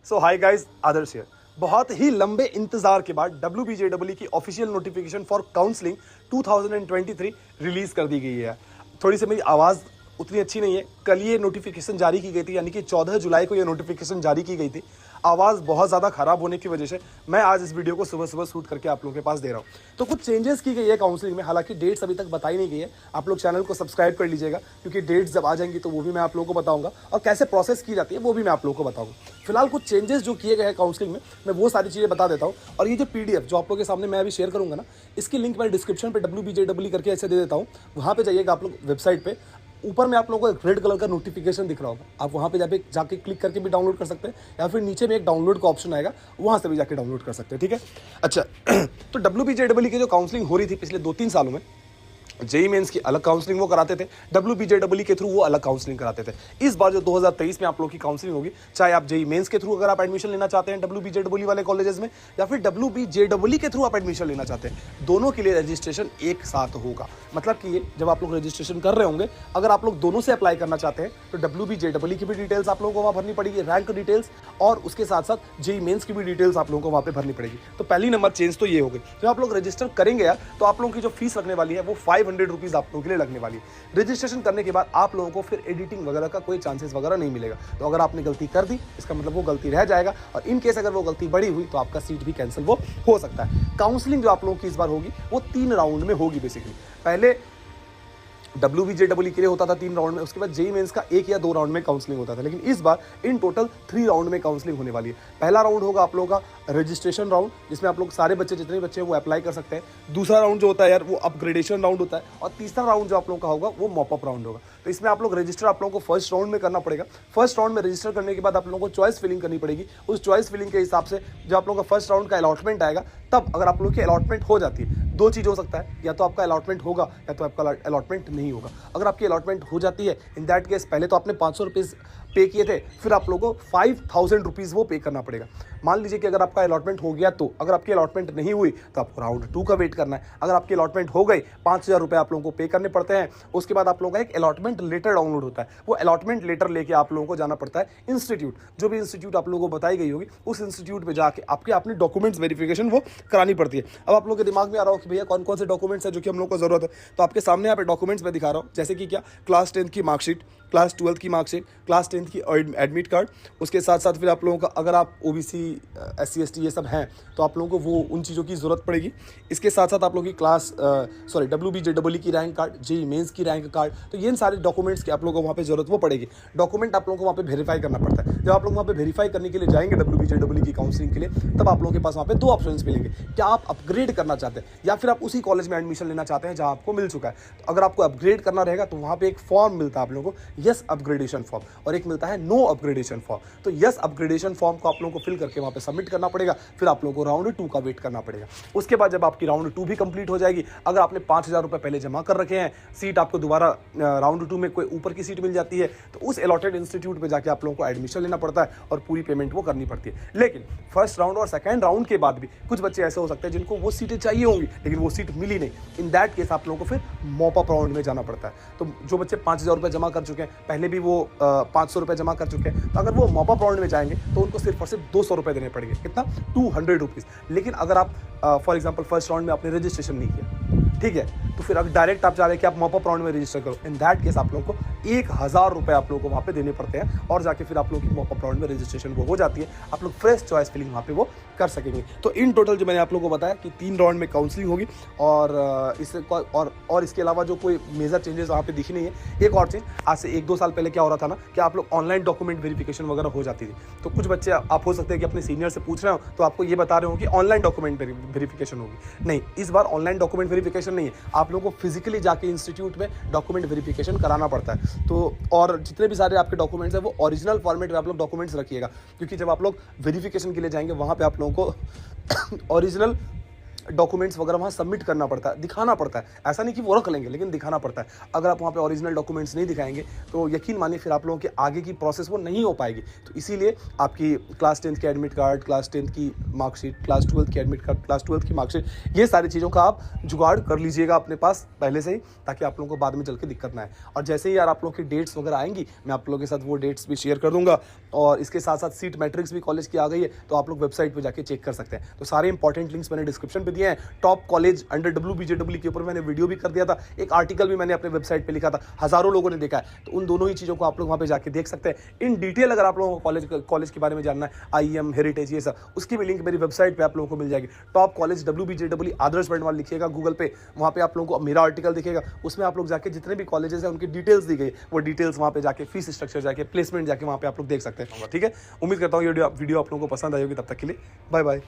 So hi guys, Adarsh here. बहुत ही लंबे इंतजार के बाद WBJEE की official notification for counselling 2023 release कर दी गई है। थोड़ी सी मेरी आवाज़ उतनी अच्छी नहीं है। कल ये नोटिफिकेशन जारी की गई थी, यानी कि 14 जुलाई को ये नोटिफिकेशन जारी की गई थी। आवाज़ बहुत ज़्यादा ख़राब होने की वजह से मैं आज इस वीडियो को सुबह सुबह शूट करके आप लोगों के पास दे रहा हूँ। तो कुछ चेंजेस की गई है काउंसलिंग में, हालांकि डेट्स अभी तक बताई नहीं गई है। आप लोग चैनल को सब्सक्राइब कर लीजिएगा, क्योंकि डेट्स जब आ जाएंगी तो वो भी मैं आप लोगों को बताऊंगा, और कैसे प्रोसेस की जाती है वो भी मैं आप लोगों को बताऊंगा। फिलहाल कुछ चेंजेस जो किए गए हैं काउंसलिंग में, मैं वो सारी चीज़ें बता देता हूँ। और ये जो PDF जो आप लोगों के सामने मैं अभी शेयर करूँगा ना, इसकी लिंक मैं डिस्क्रिप्शन पर WBJEE करके ऐसे दे देता हूँ। वहाँ पर जाइएगा आप लोग वेबसाइट पर, ऊपर में आप लोगों को एक रेड कलर का नोटिफिकेशन दिख रहा होगा। आप वहाँ पे जाके क्लिक करके भी डाउनलोड कर सकते हैं, या फिर नीचे में एक डाउनलोड का ऑप्शन आएगा, वहाँ से भी जाके डाउनलोड कर सकते हैं। ठीक है, अच्छा तो WBJEE की जो काउंसलिंग हो रही थी पिछले 2-3 सालों में, जेई मेंस की अलग काउंसलिंग वो कराते थे, WBJEE के थ्रू वो अलग काउंसलिंग कराते थे। इस बार जो 2023 में आप लोग की काउंसलिंग होगी, चाहे आप जेई मेंस के थ्रू अगर आप एडमिशन लेना चाहते हैं WBJEE वाले कॉलेजेस में, या फिर WBJEE के थ्रू आप एडमिशन लेना चाहते हैं, दोनों के लिए रजिस्ट्रेशन एक साथ होगा। मतलब कि ये जब आप लोग रजिस्ट्रेशन कर रहे होंगे, अगर आप लोग दोनों से अप्लाई करना चाहते हैं तो WBJEE की भी डिटेल्स आप लोगों को वहाँ भरनी पड़ेगी, रैंक डिटेल्स, और उसके साथ साथ जेई मेंस की भी डिटेल्स आप लोगों को वहाँ पे भरनी पड़ेगी। तो पहली नंबर चेंज तो ये हो गई। जब आप लोग रजिस्टर करेंगे यार, तो आप लोगों की जो फीस लगने वाली है वो 500 रुपीज़ आप लोगों के लिए लगने वाली है। रजिस्ट्रेशन करने के बाद आप लोगों को फिर एडिटिंग वगैरह का कोई चांसेस वगैरह नहीं मिलेगा। तो अगर आपने गलती कर दी, इसका मतलब वो गलती रह जाएगा, और इन केस अगर वो गलती बड़ी हुई तो आपका सीट भी कैंसिल वो हो सकता है। काउंसलिंग जो आप लोगों की इस बार होगी वो 3 राउंड में होगी। बेसिकली पहले WBJEE के लिए होता था 3 राउंड में, उसके बाद जेई मेंस का 1 या 2 राउंड में काउंसलिंग होता था, लेकिन इस बार इन टोटल 3 राउंड में काउंसलिंग होने वाली है। पहला राउंड होगा आप लोगों का रजिस्ट्रेशन राउंड, जिसमें आप लोग सारे बच्चे, जितने बच्चे हैं वो अप्लाई कर सकते हैं। दूसरा राउंड जो होता है यार वो अपग्रेडेशन राउंड होता है, और तीसरा राउंड जो आप लोगों का होगा वो मॉपअप राउंड होगा। तो इसमें आप लोग रजिस्टर आप लोगों को फर्स्ट राउंड में करना पड़ेगा। फर्स्ट राउंड में रजिस्टर करने के बाद आप लोगों को चॉइस फिलिंग करनी पड़ेगी। उस चॉइस फिलिंग के हिसाब से जब आप लोगों का फर्स्ट राउंड का अलॉटमेंट आएगा, तब अगर आप लोग की अलॉटमेंट हो जाती है, 2 चीज़ हो सकता है, या तो आपका अलॉटमेंट होगा या तो आपका अलॉटमेंट नहीं होगा। अगर आपकी अलॉटमेंट हो जाती है, इन दैट केस पहले तो आपने 500 रुपीज़ पे किए थे, फिर आप लोगों को 5000 रुपीज़ वो पे करना पड़ेगा। मान लीजिए कि अगर आपका अलॉटमेंट हो गया, तो अगर आपकी अलॉटमेंट नहीं हुई तो आपको राउंड 2 का वेट करना है। अगर आपकी अलॉटमेंट हो गई, 5000 रुपये आप लोगों को पे करने पड़ते हैं। उसके बाद आप लोगों का एक अलॉटमेंट लेटर डाउनलोड होता है। वो अलॉटमेंट लेटर लेके आप लोगों को जाना पड़ता है इंस्टीट्यूट, जो भी इंस्टीट्यूट आप लोगों को बताई गई होगी, उस इंस्टीट्यूट में जाके आपके अपने डॉक्यूमेंट्स वेरिफिकेशन वो करानी पड़ती है। अब आप लोगों के दिमाग में आ रहा हो कि भैया कौन कौन से डॉक्यूमेंट्स हैं जो कि हम लोग को जरूरत है, तो आपके सामने यहाँ पे डॉक्यूमेंट्स में दिखा रहा हूँ। जैसे कि क्या, क्लास 10 की मार्कशीट, क्लास 12 की मार्कशीट, क्लास 10 की एडमिट कार्ड, उसके साथ साथ फिर आप लोगों का, अगर आप OBC SC ST ये सब हैं, तो आप लोगों को वो उन चीज़ों की ज़रूरत पड़ेगी। इसके साथ साथ आप लोगों की WBJEE की रैंक कार्ड, जेई मेंस की रैंक कार्ड, तो ये सारे डॉक्यूमेंट्स की आप लोगों को वहाँ पे ज़रूरत वो पड़ेगी। डॉक्यूमेंट आप लोगों को वहाँ पे वेरीफाई करना पड़ता है। जब आप लोग वहाँ पे वेरीफाई करने के लिए जाएंगे WBJEE की काउंसलिंग के लिए, तब आप लोगों के पास वहाँ पे 2 ऑप्शंस मिलेंगे। क्या आप अपग्रेड करना चाहते हैं, या फिर आप उसी कॉलेज में एडमिशन लेना चाहते हैं जहाँ आपको मिल चुका है। तो अगर आपको अपग्रेड करना रहेगा तो वहाँ पे एक फॉर्म मिलता है आप लोगों को, यस अपग्रेडेशन फॉर्म, और एक मिलता है नो अपग्रेडेशन फॉर्म। तो यस अपग्रेडेशन फॉर्म को आप लोगों को फिल करके वहाँ पे सबमिट करना पड़ेगा। फिर आप लोगों को राउंड 2 का वेट करना पड़ेगा। उसके बाद जब आपकी राउंड 2 भी कंप्लीट हो जाएगी, अगर आपने 5000 रुपये पहले जमा कर रखे हैं, सीट आपको दोबारा राउंड 2 में कोई ऊपर की सीट मिल जाती है, तो उस अलॉटेड इंस्टीट्यूट पे जाके आप लोगों को एडमिशन लेना पड़ता है, और पूरी पेमेंट वो करनी पड़ती है। लेकिन फर्स्ट राउंड और सेकंड राउंड के बाद भी कुछ बच्चे ऐसे हो सकते हैं जिनको वो सीटें चाहिए होंगी, लेकिन वो सीट मिली नहीं। इन दैट केस आप लोगों को फिर मॉपअप राउंड में जाना पड़ता है। तो जो बच्चे 5000 रुपये जमा कर चुके हैं, पहले भी वो 500 रुपये जमा कर चुके हैं, तो अगर वो मॉपअप राउंड में जाएंगे तो उनको सिर्फ और सिर्फ 200 रुपये देने पड़ेंगे। कितना? 200 रुपीज़। लेकिन अगर आप फॉर एग्जाम्पल फर्स्ट राउंड में आपने रजिस्ट्रेशन नहीं किया, ठीक है, तो फिर अगर डायरेक्ट आप चाह रहे हैं कि आप मॉपअप राउंड में रजिस्टर करो, इन दैट केस आप लोगों को 1000 रुपये आप लोगों को वहाँ पे देने पड़ते हैं, और जाके फिर आप लोगों की मॉपअप राउंड में रजिस्ट्रेशन वो हो जाती है। आप लोग फ्रेश चॉइस फिलिंग वहाँ पे वो कर सकेंगे। तो इन टोटल जो मैंने आप लोगों को बताया कि 3 राउंड में काउंसलिंग होगी, और इसके अलावा जो कोई मेजर चेंजेस वहाँ पे दिखी नहीं है। एक और चीज़, आज से 1-2 साल पहले क्या हो रहा था ना, कि आप लोग ऑनलाइन डॉक्यूमेंट वेरिफिकेशन वगैरह हो जाती थी। तो कुछ बच्चे आप हो सकते हैं कि अपने सीनियर से पूछ रहे हो, तो आपको ये बता रहे हो कि ऑनलाइन डॉक्यूमेंट वेरिफिकेशन होगी। नहीं, इस बार ऑनलाइन डॉक्यूमेंट वेरिफिकेशन नहीं है, आप लोगों को फिजिकली जाके इंस्टीट्यूट में डॉक्यूमेंट वेरिफिकेशन कराना पड़ता है। तो और जितने भी सारे आपके डॉक्यूमेंट्स हैं वो ओरिजिनल फॉर्मेट में आप लोग डॉक्यूमेंट्स रखिएगा, क्योंकि जब आप लोग वेरिफिकेशन के लिए जाएंगे वहाँ पे आप लोगों को ओरिजिनल डॉक्यूमेंट्स वगैरह वहाँ सबमिट करना पड़ता है, दिखाना पड़ता है। ऐसा नहीं कि वो रख लेंगे, लेकिन दिखाना पड़ता है। अगर आप वहाँ पे ओरिजिनल डॉक्यूमेंट्स नहीं दिखाएंगे तो यकीन मानिए फिर आप लोगों के आगे की प्रोसेस वो नहीं हो पाएगी। तो इसीलिए आपकी क्लास 10 की एडमिट कार्ड, क्लास 10 की मार्कशीट, क्लास 12 की एडमिट कार्ड, क्लास 12 की मार्कशीट, ये सारी चीज़ों का आप जुगाड़ कर लीजिएगा अपने पास पहले से ही, ताकि आप लोगों को बाद में चल के दिक्कत ना आए। और जैसे ही यार आप लोगों की डेट्स वगैरह आएंगी, मैं आप लोगों के साथ वो डेट्स भी शेयर कर दूंगा। और इसके साथ साथ सीट मैट्रिक्स भी कॉलेज की आ गई है, तो आप लोग वेबसाइट पर जाके चेक कर सकते हैं। तो सारे इंपॉर्टेंट लिंक्स मैंने डिस्क्रिप्शन पे दिए हैं। टॉप कॉलेज अंडर WBJEE के ऊपर मैंने वीडियो भी कर दिया था, एक आर्टिकल भी मैंने अपने वेबसाइट पे लिखा था, हज़ारों लोगों ने देखा है। तो उन दोनों ही चीज़ों को आप लोग वहाँ पे जाके देख सकते हैं इन डिटेल। अगर आप लोगों को कॉलेज के बारे में जानना है, IEM, हेरिटेज, ये सब, उसकी भी लिंक मेरी वेबसाइट पे आप लोगों को मिल जाएगी। टॉप कॉलेज WBJEE आदर्श बर्नवाल लिखिएगा गूगल पे, वहाँ पे आप लोगों को मेरा आर्टिकल दिखेगा। उसमें आप लोग जाके जितने भी कॉलेजेस हैं उनकी डिटेल्स दी गई, वो डिटेल्स वहाँ पे जाके, फीस स्ट्रक्चर जाके, प्लेसमेंट जाके वहाँ पे आप लोग देख सकते हैं। ठीक है, उम्मीद करता हूँ ये वीडियो आप लोगों को पसंद आई होगी। तब तक के लिए बाय बाय।